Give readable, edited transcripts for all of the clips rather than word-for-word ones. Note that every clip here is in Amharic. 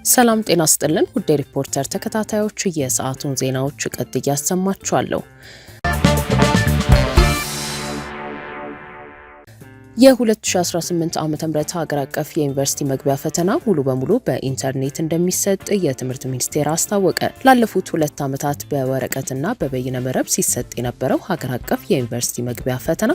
ሰላም ጤና ይስጥልን ውድ ሪፖርተር ተከታታዮች የሰዓቱን ዜናዎች ቀጥዬ ያሰማችኋለሁ። የ2018 ዓመተ ምህረት ሀገር አቀፍ የዩኒቨርሲቲ መግቢያ ፈተና ሙሉ በሙሉ በኢንተርኔት እንደሚሰጥ የትምህርት ሚኒስቴር አስታወቀ። ላለፉት 2 ዓመታት በወረቀትና በበይነ መረብ ሲሰጥ የነበረው ሀገር አቀፍ የዩኒቨርሲቲ መግቢያ ፈተና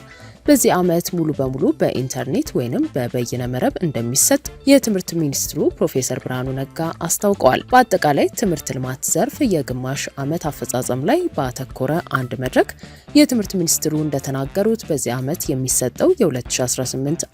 በዚህ ዓመት ሙሉ በሙሉ በኢንተርኔት ወይንም በበይነ መረብ እንደሚሰጥ የትምህርት ሚኒስትሩ ፕሮፌሰር ብርሃኑ ነጋ አስታውቀዋል። በአጠቃላይ ትምህርት ልማት ዘርፍ የግማሽ ዓመት አፈጻጸም ላይ ባተኮረ አንድ መድረክ የትምህርት ሚኒስትሩ እንደተናገሩት በዚህ ዓመት የሚሰጠው የ2018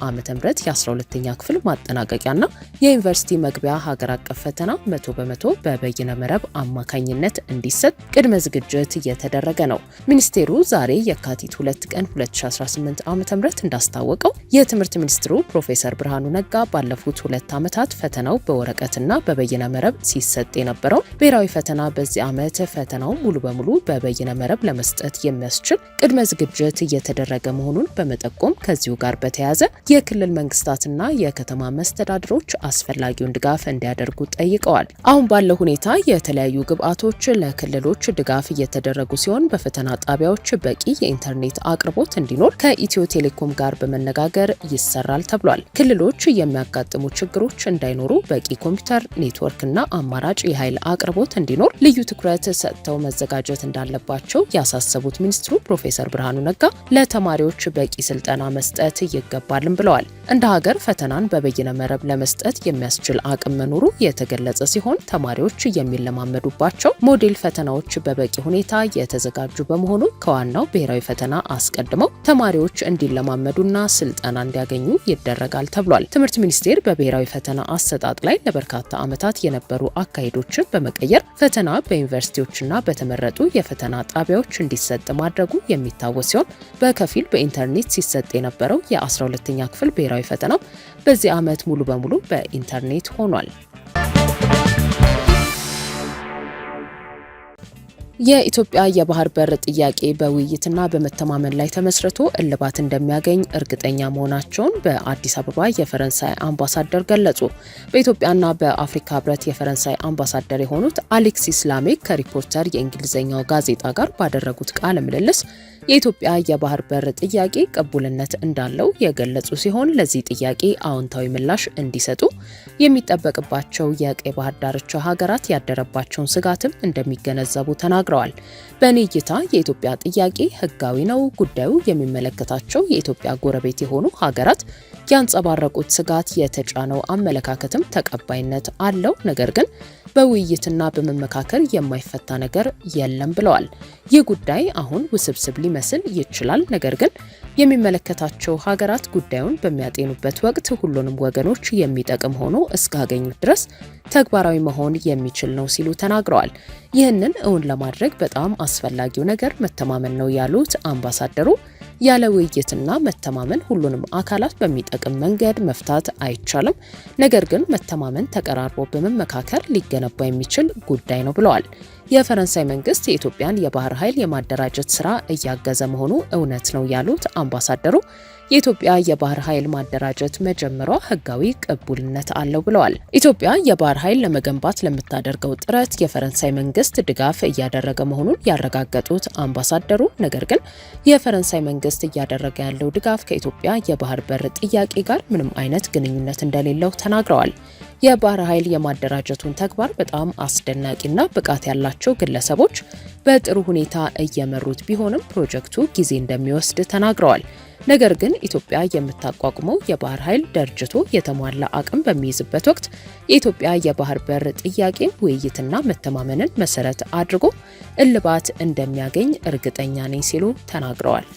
ዓመተ ምህረት የ12ኛ ክፍል ማጠናቀቂያና የዩኒቨርሲቲ መግቢያ ሀገር አቀፍ ፈተና 100% በበይነ መረብ አማካኝነት እንዲሰጥ ቅድመ ዝግጅት እየተደረገ ነው። ሚኒስቴሩ ዛሬ የካቲት 2 ቀን 2018 ዓመተ ምህረት እንዳስታወቀው የትምህርት ሚኒስትሩ ፕሮፌሰር ብርሃኑ ነጋ ባለፉት 2 ዓመታት ፈተናው በወረቀትና በበይነ መረብ ሲሰጥ የነበረው ብሔራዊ ፈተና በዚህ ዓመት ፈተናው ሙሉ በሙሉ በበይነ መረብ ለመስጠት የሚያስችል ቅድመ ዝግጅት እየተደረገ መሆኑን በመጠቆም ከዚሁ ጋር በተያያዘ የክልል መንግስታትና የከተማ መስተዳድሮች አስፈላጊውን ድጋፍ እንዲያደርጉ ጠይቀዋል። አሁን ባለው ሁኔታ የተለያዩ ግብአቶች ለክልሎች ድጋፍ እየተደረጉ ሲሆን በፈተና ጣቢያዎች በቂ የኢንተርኔት አቅርቦት እንዲኖር ከኢትዮ ቴሌኮም ጋር በመነጋገር ይሰራል ተብሏል። ክልሎች የሚያጋጥሙ ችግሮች እንዳይኖሩ በቂ ኮምፒውተር ኔትወርክና አማራጭ የኃይል አቅርቦት እንዲኖር ልዩ ትኩረት ሰጥተው መዘጋጀት እንዳለባቸው ያሳሰቡት ሚኒስትሩ ፕሮፌሰር ብርሃኑ ነጋ ለተማሪዎች በቂ ስልጠና መስጠት ይገባልም ብለዋል። እንደ ሀገር ፈተናን በበይነ መረብ ለመስጠት የሚያስችል አቅም መኖሩ የተገለጸ ሲሆን ተማሪዎች የሚለማመዱባቸው ሞዴል ፈተናዎች በበቂ ሁኔታ የተዘጋጁ በመሆኑ ከዋናው ብሔራዊ ፈተና አስቀድመው ተማሪዎች እንዲለማመዱና ስልጠና እንዲያገኙ ይደረጋል ተብሏል። ትምህርት ሚኒስቴር በብሔራዊ ፈተና አሰጣጥ ላይ ለበርካታ ዓመታት የነበሩ አካሄዶችን በመቀየር ፈተና በዩኒቨርሲቲዎችና በተመረጡ የፈተና ጣቢያዎች እንዲሰጥ ማድረጉ የሚታወስ ሲሆን በከፊል በኢንተርኔት ሲሰጥ የነበረው የ12ኛ ክፍል ብሔራዊ ፈተና በዚህ ዓመት ሙሉ በሙሉ በኢንተርኔት ሆኗል። የኢትዮጵያ የባህር በር ጥያቄ በውይይትና በመተማመን ላይ ተመስርቶ እልባት እንደሚያገኝ እርግጠኛ መሆናቸውን በአዲስ አበባ የፈረንሳይ አምባሳደር ገለጹ። በኢትዮጵያና በአፍሪካ ህብረት የፈረንሳይ አምባሳደር የሆኑት አሌክሲስ ላሜክ ከሪፖርተር የእንግሊዝኛው ጋዜጣ ጋር ባደረጉት ቃለ ምልልስ የኢትዮጵያ የባህር በር ጥያቄ ቅቡልነት እንዳለው የገለጹ ሲሆን ለዚህ ጥያቄ አዎንታዊ ምላሽ እንዲሰጡ የሚጠበቅባቸው የቀይ ባህር ዳርቻ ሀገራት ያደረባቸውን ስጋትም እንደሚገነዘቡ ተናግረዋል። በእኔ እይታ የኢትዮጵያ ጥያቄ ህጋዊ ነው። ጉዳዩ የሚመለከታቸው የኢትዮጵያ ጎረቤት የሆኑ ሀገራት ያንጸባረቁት ስጋት የተጫነው አመለካከትም ተቀባይነት አለው። ነገር ግን በውይይትና በመመካከር የማይፈታ ነገር የለም ብለዋል። ይህ ጉዳይ አሁን ውስብስብ ሊመስል ይችላል። ነገር ግን የሚመለከታቸው ሀገራት ጉዳዩን በሚያጤኑበት ወቅት ሁሉንም ወገኖች የሚጠቅም ሆኖ እስካገኙት ድረስ ተግባራዊ መሆን የሚችል ነው ሲሉ ተናግረዋል። ይህንን እውን ለማድረግ በጣም አስፈላጊው ነገር መተማመን ነው ያሉት አምባሳደሩ ያለ ውይይትና መተማመን ሁሉንም አካላት በሚጠቅም መንገድ መፍታት አይቻልም። ነገር ግን መተማመን ተቀራርቦ በመመካከር ሊገነባ የሚችል ጉዳይ ነው ብለዋል። የፈረንሳይ መንግስት የኢትዮጵያን የባህር ኃይል የማደራጀት ስራ እያገዘ መሆኑ እውነት ነው ያሉት አምባሳደሩ የኢትዮጵያ የባህር ኃይል ማደራጀት መጀመሯ ህጋዊ ቅቡልነት አለው ብለዋል። ኢትዮጵያ የባህር ኃይል ለመገንባት ለምታደርገው ጥረት የፈረንሳይ መንግስት ድጋፍ እያደረገ መሆኑን ያረጋገጡት አምባሳደሩ ነገር ግን የፈረንሳይ መንግስት እያደረገ ያለው ድጋፍ ከኢትዮጵያ የባህር በር ጥያቄ ጋር ምንም አይነት ግንኙነት እንደሌለው ተናግረዋል። የባህር ኃይል የማደራጀቱን ተግባር በጣም አስደናቂና ብቃት ያላቸው ግለሰቦች በጥሩ ሁኔታ እየመሩት ቢሆንም ፕሮጀክቱ ጊዜ እንደሚወስድ ተናግረዋል። ነገር ግን ኢትዮጵያ የምታቋቁመው የባህር ኃይል ደርጅቶ የተሟላ አቅም በሚይዝበት ወቅት የኢትዮጵያ የባህር በር ጥያቄ ውይይትና መተማመንን መሰረት አድርጎ እልባት እንደሚያገኝ እርግጠኛ ነኝ ሲሉ ተናግረዋል።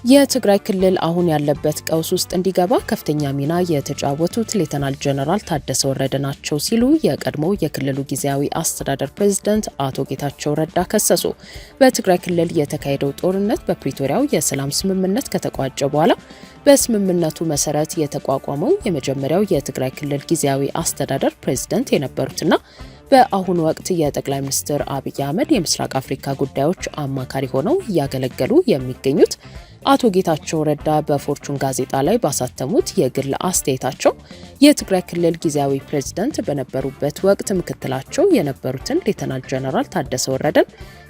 የትግራይ ክልል አሁን ያለበት ቀውስ ውስጥ እንዲገባ ከፍተኛ ሚና የተጫወቱት ሌተናል ጀነራል ታደሰ ወረደ ናቸው ሲሉ የቀድሞው የክልሉ ጊዜያዊ አስተዳደር ፕሬዝዳንት አቶ ጌታቸው ረዳ ከሰሱ። በትግራይ ክልል የተካሄደው ጦርነት በፕሪቶሪያው የሰላም ስምምነት ከተቋጨ በኋላ በስምምነቱ መሰረት የተቋቋመው የመጀመሪያው የትግራይ ክልል ጊዜያዊ አስተዳደር ፕሬዝዳንት የነበሩትና በአሁኑ ወቅት የጠቅላይ ሚኒስትር አብይ አህመድ የምስራቅ አፍሪካ ጉዳዮች አማካሪ ሆነው እያገለገሉ የሚገኙት አቶ ጌታቸው ረዳ በፎርቹን ጋዜጣ ላይ ባሳተሙት የግል አስተያየታቸው የትግራይ ክልል ጊዜያዊ ፕሬዝዳንት በነበሩበት ወቅት ምክትላቸው የነበሩትን ሌተናል ጀነራል ታደሰ ወረደን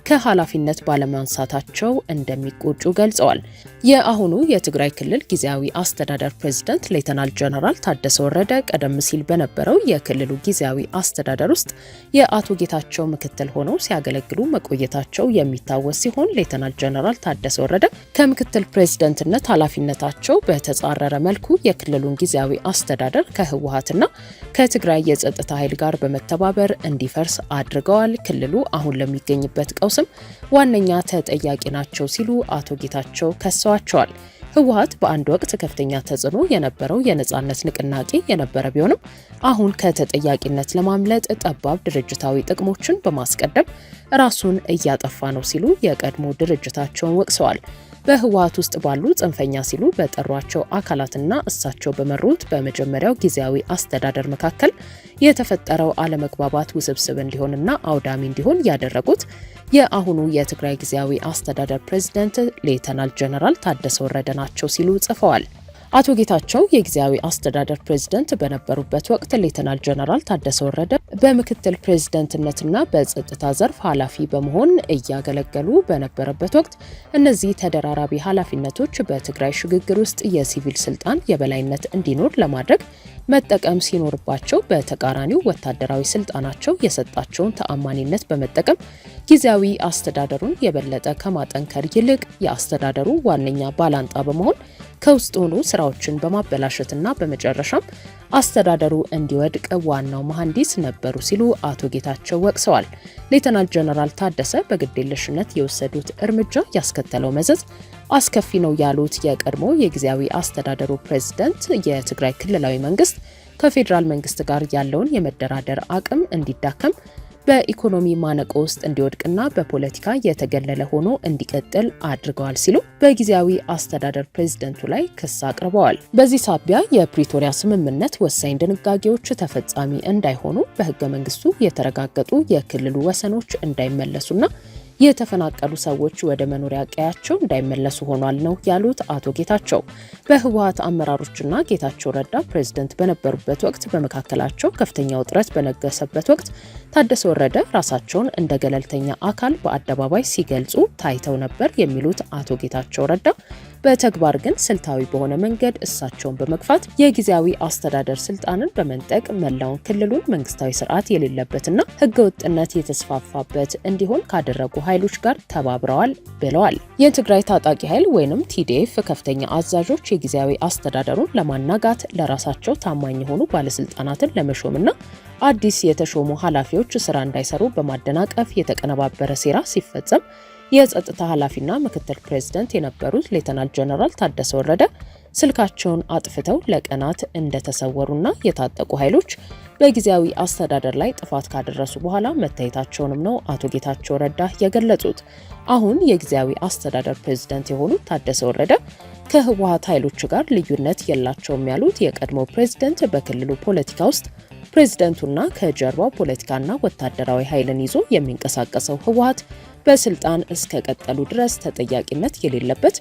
ከኃላፊነት ባለማንሳታቸው እንደሚቆጩ ገልጸዋል። የአሁኑ የትግራይ ክልል ጊዜያዊ አስተዳደር ፕሬዝዳንት ሌተናል ጀነራል ታደሰ ወረደ ቀደም ሲል በነበረው የክልሉ ጊዜያዊ አስተዳደር ውስጥ የአቶ ጌታቸው ምክትል ሆነው ሲያገለግሉ መቆየታቸው የሚታወስ ሲሆን ሌተናል ጀነራል ታደሰ ወረደ ከምክትል ፕሬዝዳንትነት ኃላፊነታቸው በተጻረረ መልኩ የክልሉን ጊዜያዊ አስተዳደር ከህወሓትና ከትግራይ የጸጥታ ኃይል ጋር በመተባበር እንዲፈርስ አድርገዋል። ክልሉ አሁን ለሚገኝበት ቀውስም ዋነኛ ተጠያቂ ናቸው ሲሉ አቶ ጌታቸው ከሰዋቸዋል። ህወሓት በአንድ ወቅት ከፍተኛ ተጽዕኖ የነበረው የነጻነት ንቅናቄ የነበረ ቢሆንም አሁን ከተጠያቂነት ለማምለጥ ጠባብ ድርጅታዊ ጥቅሞችን በማስቀደም ራሱን እያጠፋ ነው ሲሉ የቀድሞ ድርጅታቸውን ወቅሰዋል። በህወሓት ውስጥ ባሉ ጽንፈኛ ሲሉ በጠሯቸው አካላትና እሳቸው በመሩት በመጀመሪያው ጊዜያዊ አስተዳደር መካከል የተፈጠረው አለመግባባት ውስብስብ እንዲሆንና አውዳሚ እንዲሆን ያደረጉት የአሁኑ የትግራይ ጊዜያዊ አስተዳደር ፕሬዝዳንት ሌተናል ጀነራል ታደሰ ወረደ ናቸው ሲሉ ጽፈዋል። አቶ ጌታቸው የጊዜያዊ አስተዳደር ፕሬዝዳንት በነበሩበት ወቅት ሌተናል ጀነራል ታደሰ ወረደ በምክትል ፕሬዝዳንትነትና በጸጥታ ዘርፍ ኃላፊ በመሆን እያገለገሉ በነበረበት ወቅት እነዚህ ተደራራቢ ኃላፊነቶች በትግራይ ሽግግር ውስጥ የሲቪል ስልጣን የበላይነት እንዲኖር ለማድረግ መጠቀም ሲኖርባቸው በተቃራኒው ወታደራዊ ስልጣናቸው የሰጣቸውን ተአማኒነት በመጠቀም ጊዜያዊ አስተዳደሩን የበለጠ ከማጠንከር ይልቅ የአስተዳደሩ ዋነኛ ባላንጣ በመሆን ከውስጥ ሆኖ ስራዎችን በማበላሸትና በመጨረሻም አስተዳደሩ እንዲወድቅ ዋናው መሐንዲስ ነበሩ ሲሉ አቶ ጌታቸው ወቅሰዋል። ሌተናል ጀነራል ታደሰ በግዴለሽነት የወሰዱት እርምጃ ያስከተለው መዘዝ አስከፊ ነው ያሉት የቀድሞ የጊዜያዊ አስተዳደሩ ፕሬዝዳንት የትግራይ ክልላዊ መንግስት ከፌዴራል መንግስት ጋር ያለውን የመደራደር አቅም እንዲዳከም በኢኮኖሚ ማነቆ ውስጥ እንዲወድቅና በፖለቲካ የተገለለ ሆኖ እንዲቀጥል አድርገዋል ሲሉ በጊዜያዊ አስተዳደር ፕሬዝዳንቱ ላይ ክስ አቅርበዋል። በዚህ ሳቢያ የፕሪቶሪያ ስምምነት ወሳኝ ድንጋጌዎች ተፈጻሚ እንዳይሆኑ በህገ መንግስቱ የተረጋገጡ የክልሉ ወሰኖች እንዳይመለሱና የተፈናቀሉ ሰዎች ወደ መኖሪያ ቀያቸው እንዳይመለሱ ሆኗል ነው ያሉት አቶ ጌታቸው። በህወሓት አመራሮችና ጌታቸው ረዳ ፕሬዝዳንት በነበሩበት ወቅት በመካከላቸው ከፍተኛ ውጥረት በነገሰበት ወቅት ታደሰ ወረደ ራሳቸውን እንደ ገለልተኛ አካል በአደባባይ ሲገልጹ ታይተው ነበር የሚሉት አቶ ጌታቸው ረዳ በተግባር ግን ስልታዊ በሆነ መንገድ እሳቸውን በመግፋት የጊዜያዊ አስተዳደር ስልጣንን በመንጠቅ መላውን ክልሉን መንግስታዊ ስርዓት የሌለበትና ህገወጥነት የተስፋፋበት እንዲሆን ካደረጉ ኃይሎች ጋር ተባብረዋል ብለዋል። የትግራይ ታጣቂ ኃይል ወይንም ቲዲኤፍ ከፍተኛ አዛዦች የጊዜያዊ አስተዳደሩን ለማናጋት ለራሳቸው ታማኝ የሆኑ ባለስልጣናትን ለመሾምና አዲስ የተሾሙ ኃላፊዎች ስራ እንዳይሰሩ በማደናቀፍ የተቀነባበረ ሴራ ሲፈጸም የጸጥታ ኃላፊና ምክትል ፕሬዝዳንት የነበሩት ሌተናል ጀነራል ታደሰ ወረደ ስልካቸውን አጥፍተው ለቀናት እንደተሰወሩና የታጠቁ ኃይሎች በጊዜያዊ አስተዳደር ላይ ጥፋት ካደረሱ በኋላ መታየታቸውንም ነው አቶ ጌታቸው ረዳ የገለጹት። አሁን የጊዜያዊ አስተዳደር ፕሬዝዳንት የሆኑት ታደሰ ወረደ ከህወሓት ኃይሎች ጋር ልዩነት የላቸውም ያሉት የቀድሞ ፕሬዝዳንት በክልሉ ፖለቲካ ውስጥ ፕሬዝዳንቱና ከጀርባው ፖለቲካና ወታደራዊ ኃይልን ይዞ የሚንቀሳቀሰው ህወሓት በስልጣን እስከ ቀጠሉ ድረስ ተጠያቂነት የሌለበት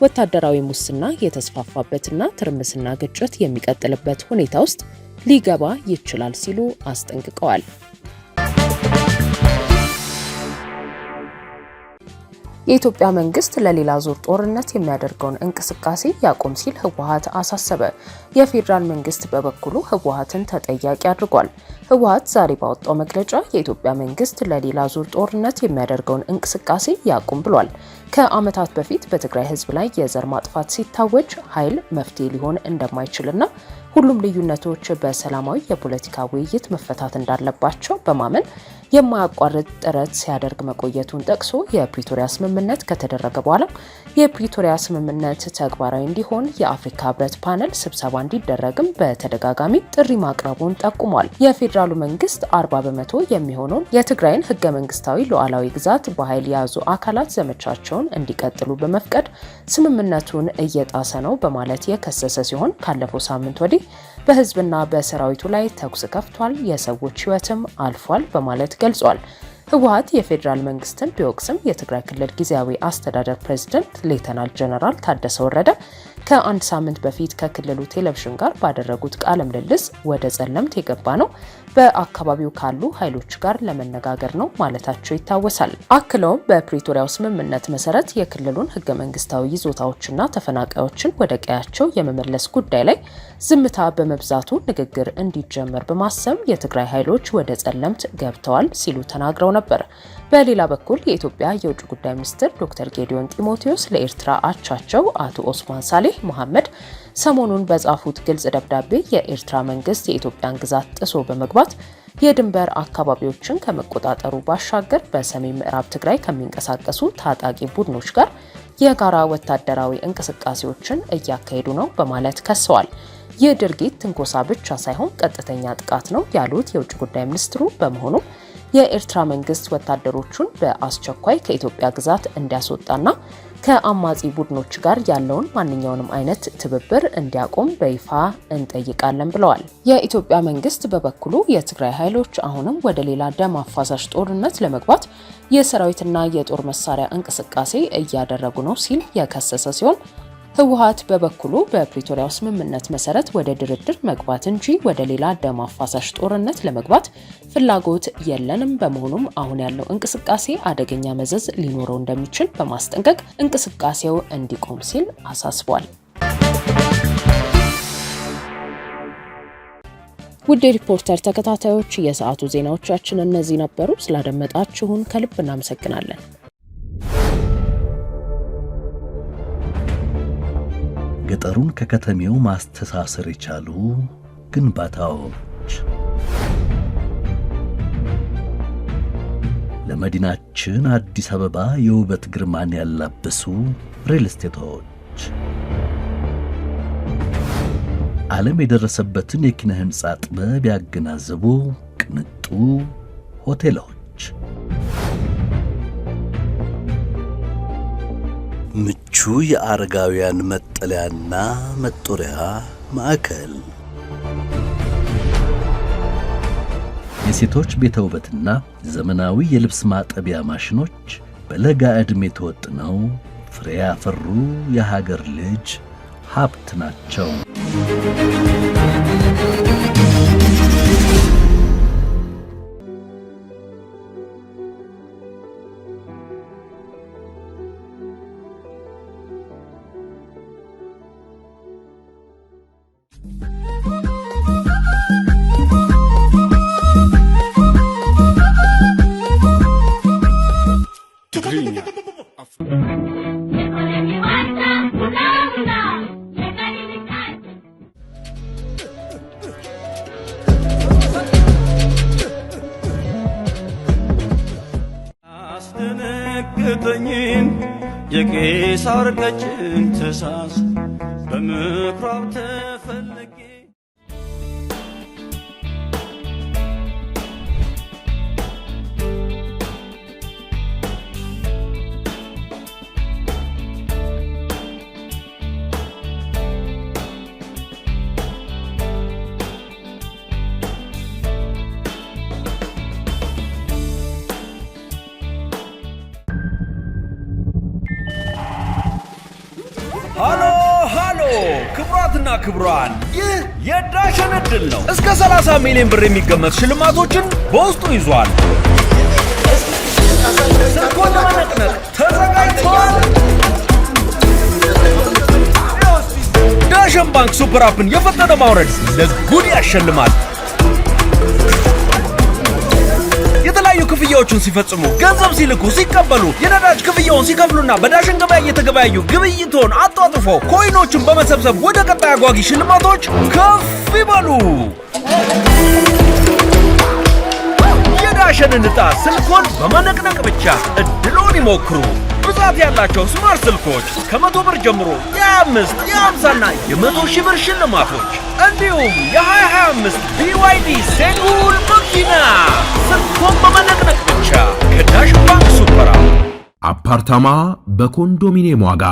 ወታደራዊ ሙስና የተስፋፋበትና ትርምስና ግጭት የሚቀጥልበት ሁኔታ ውስጥ ሊገባ ይችላል ሲሉ አስጠንቅቀዋል። የኢትዮጵያ መንግስት ለሌላ ዙር ጦርነት የሚያደርገውን እንቅስቃሴ ያቆም ሲል ህወሓት አሳሰበ። የፌዴራል መንግስት በበኩሉ ህወሓትን ተጠያቂ አድርጓል። ህወሓት ዛሬ ባወጣው መግለጫ የኢትዮጵያ መንግስት ለሌላ ዙር ጦርነት የሚያደርገውን እንቅስቃሴ ያቁም ብሏል። ከዓመታት በፊት በትግራይ ህዝብ ላይ የዘር ማጥፋት ሲታወጅ ኃይል መፍትሄ ሊሆን እንደማይችልና ሁሉም ልዩነቶች በሰላማዊ የፖለቲካ ውይይት መፈታት እንዳለባቸው በማመን የማያቋርጥ ጥረት ሲያደርግ መቆየቱን ጠቅሶ የፕሪቶሪያ ስምምነት ከተደረገ በኋላ የፕሪቶሪያ ስምምነት ተግባራዊ እንዲሆን የአፍሪካ ህብረት ፓነል ስብሰባ እንዲደረግም በተደጋጋሚ ጥሪ ማቅረቡን ጠቁሟል። የፌዴራሉ መንግስት 40 በመቶ የሚሆነውን የትግራይን ህገ መንግስታዊ ሉዓላዊ ግዛት በኃይል የያዙ አካላት ዘመቻቸውን እንዲቀጥሉ በመፍቀድ ስምምነቱን እየጣሰ ነው በማለት የከሰሰ ሲሆን ካለፈው ሳምንት ወዲህ በህዝብና በሰራዊቱ ላይ ተኩስ ከፍቷል፣ የሰዎች ህይወትም አልፏል በማለት ገልጿል። ህወሓት የፌዴራል መንግስትን ቢወቅስም የትግራይ ክልል ጊዜያዊ አስተዳደር ፕሬዝዳንት ሌተናል ጀነራል ታደሰ ወረደ ከአንድ ሳምንት በፊት ከክልሉ ቴሌቪዥን ጋር ባደረጉት ቃለ ምልልስ ወደ ጸለምት የገባ ነው በአካባቢው ካሉ ኃይሎች ጋር ለመነጋገር ነው ማለታቸው ይታወሳል። አክለውም በፕሪቶሪያው ስምምነት መሰረት የክልሉን ህገ መንግስታዊ ይዞታዎችና ተፈናቃዮችን ወደ ቀያቸው የመመለስ ጉዳይ ላይ ዝምታ በመብዛቱ ንግግር እንዲጀመር በማሰብ የትግራይ ኃይሎች ወደ ጸለምት ገብተዋል ሲሉ ተናግረው ነበር። በሌላ በኩል የኢትዮጵያ የውጭ ጉዳይ ሚኒስትር ዶክተር ጌዲዮን ጢሞቴዎስ ለኤርትራ አቻቸው አቶ ኦስማን ሳሌህ መሐመድ ሰሞኑን በጻፉት ግልጽ ደብዳቤ የኤርትራ መንግስት የኢትዮጵያን ግዛት ጥሶ በመግባት የድንበር አካባቢዎችን ከመቆጣጠሩ ባሻገር በሰሜን ምዕራብ ትግራይ ከሚንቀሳቀሱ ታጣቂ ቡድኖች ጋር የጋራ ወታደራዊ እንቅስቃሴዎችን እያካሄዱ ነው በማለት ከሰዋል። ይህ ድርጊት ትንኮሳ ብቻ ሳይሆን ቀጥተኛ ጥቃት ነው ያሉት የውጭ ጉዳይ ሚኒስትሩ በመሆኑ የኤርትራ መንግስት ወታደሮቹን በአስቸኳይ ከኢትዮጵያ ግዛት እንዲያስወጣና ከአማጺ ቡድኖች ጋር ያለውን ማንኛውንም አይነት ትብብር እንዲያቆም በይፋ እንጠይቃለን ብለዋል። የኢትዮጵያ መንግስት በበኩሉ የትግራይ ኃይሎች አሁንም ወደ ሌላ ደም አፋሳሽ ጦርነት ለመግባት የሰራዊትና የጦር መሳሪያ እንቅስቃሴ እያደረጉ ነው ሲል የከሰሰ ሲሆን ህወሓት በበኩሉ በፕሪቶሪያው ስምምነት መሰረት ወደ ድርድር መግባት እንጂ ወደ ሌላ ደም አፋሳሽ ጦርነት ለመግባት ፍላጎት የለንም፣ በመሆኑም አሁን ያለው እንቅስቃሴ አደገኛ መዘዝ ሊኖረው እንደሚችል በማስጠንቀቅ እንቅስቃሴው እንዲቆም ሲል አሳስቧል። ውድ ሪፖርተር ተከታታዮች የሰዓቱ ዜናዎቻችን እነዚህ ነበሩ። ስላደመጣችሁን ከልብ እናመሰግናለን። ገጠሩን ከከተሜው ማስተሳሰር የቻሉ ግንባታዎች፣ ለመዲናችን አዲስ አበባ የውበት ግርማን ያላበሱ ሪል ስቴቶች፣ ዓለም የደረሰበትን የኪነ ህንጻ ጥበብ ያገናዘቡ ቅንጡ ሆቴሎች፣ ምቹ የአረጋውያን መጠለያና መጦሪያ ማዕከል፣ የሴቶች ቤተ ውበትና ዘመናዊ የልብስ ማጠቢያ ማሽኖች በለጋ ዕድሜ ተወጥነው ፍሬ ያፈሩ የሀገር ልጅ ሀብት ናቸው። አስደነገጠኝን የቄሳር ቀጭን ትእዛዝ በምኩራብ ተፈልጌ ሃሎ ክቡራትና ክቡራን፣ ይህ የዳሸን ዕድል ነው። እስከ 30 ሚሊዮን ብር የሚገመት ሽልማቶችን በውስጡ ይዟል። ስልኮን ለመነቅነቅ ተዘጋጅተዋል። ዳሸን ባንክ ሱፐር አፕን የፈጠነ ማውረድ ለጉድ ያሸልማል። የተለያዩ ክፍያዎችን ሲፈጽሙ፣ ገንዘብ ሲልኩ፣ ሲቀበሉ፣ የነዳጅ ክፍያውን ሲከፍሉና በዳሽን ገበያ እየተገበያዩ ግብይቶን አጧጥፎ ኮይኖችን በመሰብሰብ ወደ ቀጣይ አጓጊ ሽልማቶች ከፍ ይበሉ። የዳሽንን ዕጣ ስልኮን በመነቅነቅ ብቻ እድሎን ይሞክሩ። ብዛት ያላቸው ስማርት ስልኮች ከ100 ብር ጀምሮ የ25፣ የ50ና የ100,000 ብር ሽልማቶች እንዲሁም የ2025 BYD ሴጉል መኪና ስልኮን በመነቅነቅ ብቻ ከዳሽን ባንክ ሱፐር አፕ አፓርታማ በኮንዶሚኒየም ዋጋ።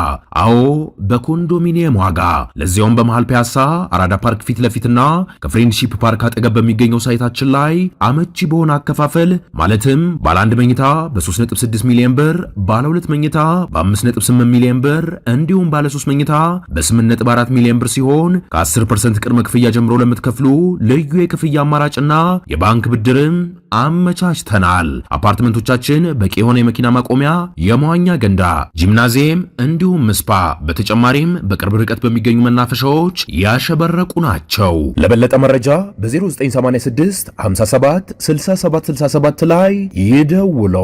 አዎ በኮንዶሚኒየም ዋጋ፣ ለዚያውም በመሃል ፒያሳ አራዳ ፓርክ ፊት ለፊትና ከፍሬንድሺፕ ፓርክ አጠገብ በሚገኘው ሳይታችን ላይ አመቺ በሆነ አከፋፈል ማለትም ባለ 1 መኝታ በ3.6 ሚሊዮን ብር፣ ባለ 2 መኝታ በ5.8 ሚሊዮን ብር እንዲሁም ባለ 3 መኝታ በ8.4 ሚሊዮን ብር ሲሆን ከ10% ቅድመ ክፍያ ጀምሮ ለምትከፍሉ ልዩ የክፍያ አማራጭና የባንክ ብድርም አመቻችተናል። አፓርትመንቶቻችን በቂ የሆነ የመኪና ማቆሚያ፣ የመዋኛ ገንዳ፣ ጂምናዚየም እንዲሁም ስፓ በተጨማሪም በቅርብ ርቀት በሚገኙ መናፈሻዎች ያሸበረቁ ናቸው። ለበለጠ መረጃ በ0986 57 67 67 ላይ ይደውሉ።